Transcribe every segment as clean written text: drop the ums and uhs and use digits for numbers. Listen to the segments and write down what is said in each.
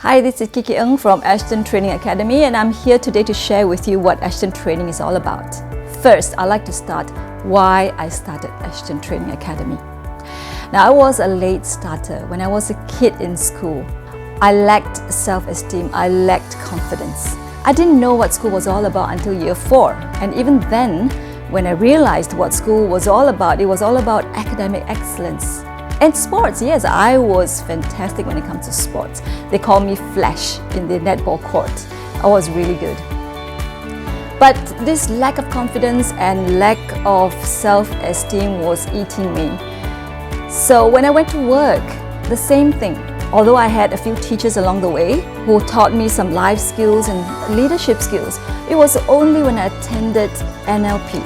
Hi, this is Kiki Ng from Ashton Training Academy, and I'm here today to share with you what Ashton Training is all about. First, I'd like to start why I started Ashton Training Academy. Now, I was a late starter. When I was a kid in school, I lacked self-esteem, I lacked confidence. I didn't know what school was all about until year 4, and even then, when I realized what school was all about, it was all about academic excellence. And sports, yes, I was fantastic when it comes to sports. They call me Flash in the netball court. I was really good. But this lack of confidence and lack of self-esteem was eating me. So when I went to work, the same thing. Although I had a few teachers along the way who taught me some life skills and leadership skills, it was only when I attended NLP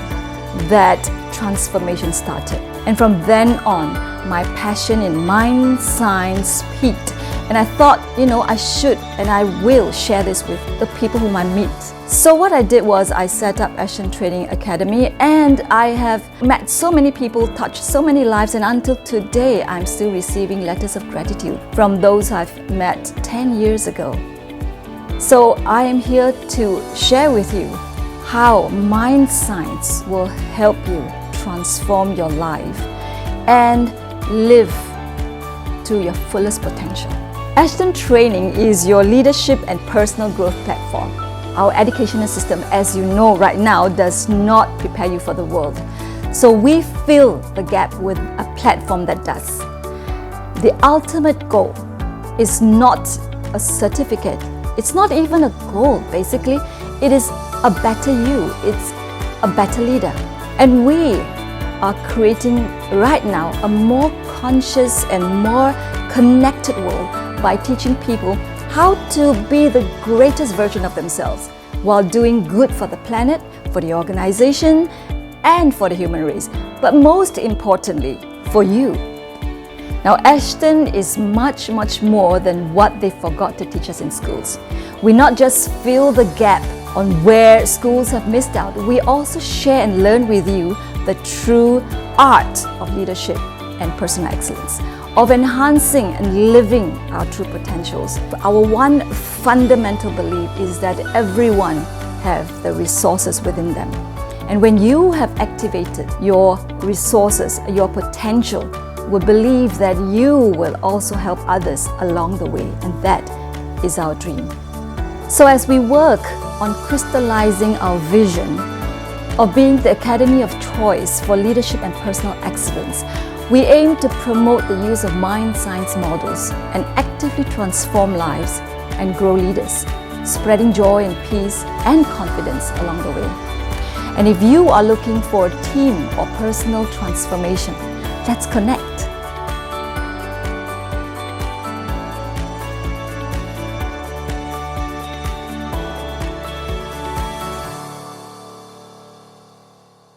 that transformation started. And from then on, my passion in mind science peaked. And I thought, I should and I will share this with the people whom I meet. So what I did was I set up Ashton Training Academy, and I have met so many people, touched so many lives, and until today, I'm still receiving letters of gratitude from those I've met 10 years ago. So I am here to share with you how mind science will help you transform your life and live to your fullest potential. Ashton Training is your leadership and personal growth platform. Our educational system, as you know right now, does not prepare you for the world. So we fill the gap with a platform that does. The ultimate goal is not a certificate. It's not even a goal, basically. It is a better you. It's a better leader. And we are creating right now a more conscious and more connected world by teaching people how to be the greatest version of themselves while doing good for the planet, for the organization, and for the human race. But most importantly, for you. Now, Ashton is much, much more than what they forgot to teach us in schools. We not just fill the gap on where schools have missed out, we also share and learn with you the true art of leadership and personal excellence, of enhancing and living our true potentials. Our one fundamental belief is that everyone have the resources within them. And when you have activated your resources, your potential, we believe that you will also help others along the way, and that is our dream. So as we work on crystallizing our vision of being the academy of choice for leadership and personal excellence, we aim to promote the use of mind science models and actively transform lives and grow leaders, spreading joy and peace and confidence along the way. And if you are looking for a team or personal transformation, let's connect.